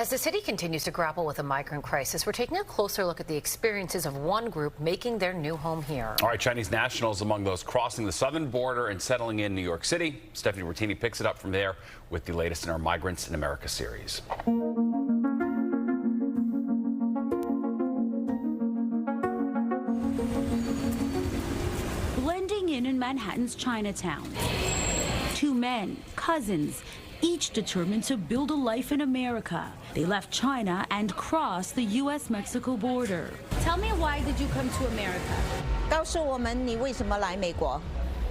As the city continues to grapple with a migrant crisis, we're taking a closer look at the experiences of one group making their new home here. All right, Chinese nationals among those crossing the southern border and settling in New York City. Stephanie Bertini picks it up from there with the latest in our Migrants in America series. Blending in Manhattan's Chinatown. Two men, cousins, each determined to build a life in America. They left China and crossed the U.S.-Mexico border. Tell me, why did you come to America? 告诉我们你为什么来美国？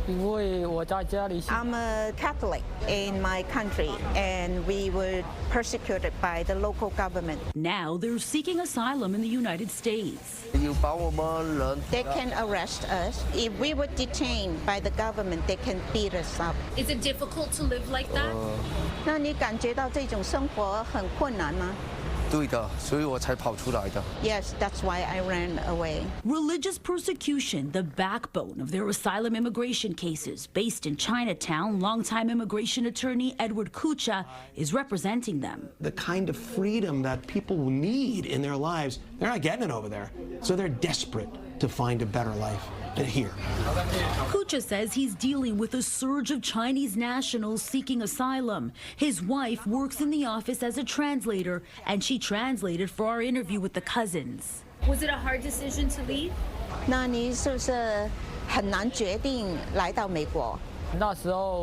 I'm a Catholic in my country, and we were persecuted by the local government. Now they're seeking asylum in the United States. They can arrest us. If we were detained by the government, they can beat us up. Is it difficult to live like that? 那你感觉到这种生活很困难吗？ 对的，所以我才跑出来的。 Yes, that's why I ran away. Religious persecution, the backbone of their asylum immigration cases. Based in Chinatown, longtime immigration attorney Edward Kucha is representing them. The kind of freedom that people need in their lives, they're not getting it over there. So they're desperate to find a better life here. Kucha says he's dealing with a surge of Chinese nationals seeking asylum. His wife works in the office as a translator, and she translated for our interview with the cousins. Was it a hard decision to leave? 那你是不是很难决定来到美国？ After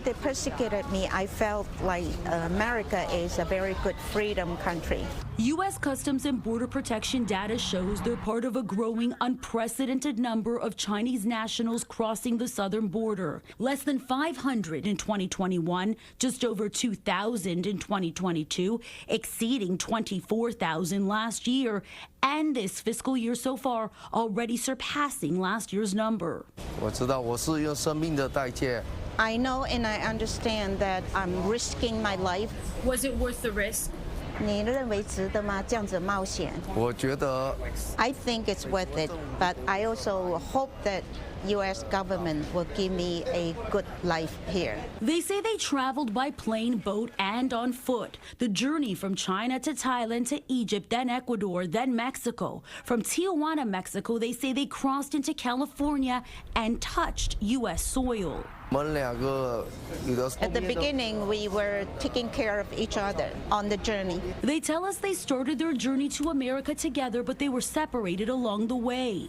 they persecuted me, I felt like America is a very good freedom country. U.S. Customs and Border Protection data shows they're part of a growing, unprecedented number of Chinese nationals crossing the southern border. Less than 500 in 2021, just over 2,000 in 2022, exceeding 24,000 last year, and this fiscal year so far already surpassing last year's number. 我知道我是用生命的代价。 I know and I understand that I'm risking my life. Was it worth the risk? 你认为值得吗？这样子冒险？ 我觉得 I think it's worth it, but I also hope that U.S. government will give me a good life here. They say they traveled by plane, boat, and on foot. The journey from China to Thailand to Egypt, then Ecuador, then Mexico. From Tijuana, Mexico, they say they crossed into California and touched U.S. soil. 我们两个有的 At the beginning, we were taking care of each other on the journey. They tell us they started their journey to America together, but they were separated along the way.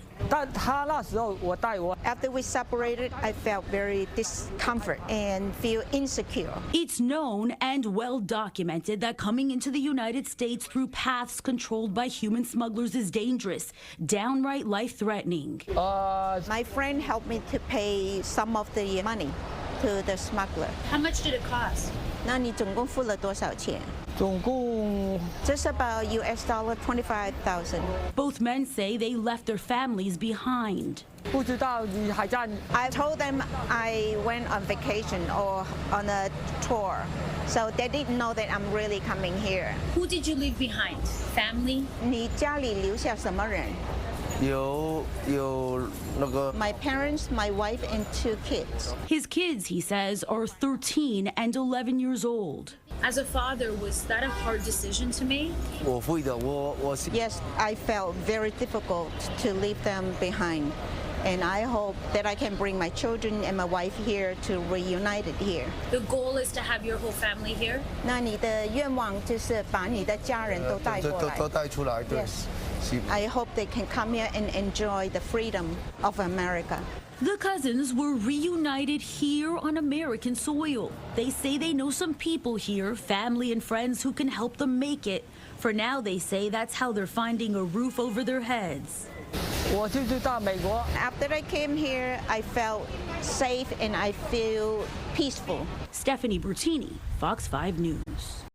After we separated, I felt very discomfort and feel insecure. It's known and well documented that coming into the United States through paths controlled by human smugglers is dangerous, downright life-threatening. My friend helped me to pay some of the money to the smuggler. How much did it cost? 那你总共付了多少钱？ Just about US dollar 25,000. Both men say they left their families behind. I told them I went on vacation or on a tour, so they didn't know that I'm really coming here. Who did you leave behind? Family? 你家里留下什么人？ 有那个 My parents, my wife, and 2 kids. His kids, he says, are 13 and 11 years old. As a father, was that a hard decision to make? 我会的，我 Yes, I felt very difficult to leave them behind. And I hope that I can bring my children and my wife here to reunite it here. The goal is to have your whole family here? 那你的愿望就是把你的家人都带过来。都带出来，对。 Yes. I hope they can come here and enjoy the freedom of America. The cousins were reunited here on American soil. They say they know some people here, family and friends who can help them make it. For now, they say that's how they're finding a roof over their heads. After I came here, I felt safe and I feel peaceful. Stephanie Bertini, Fox 5 News.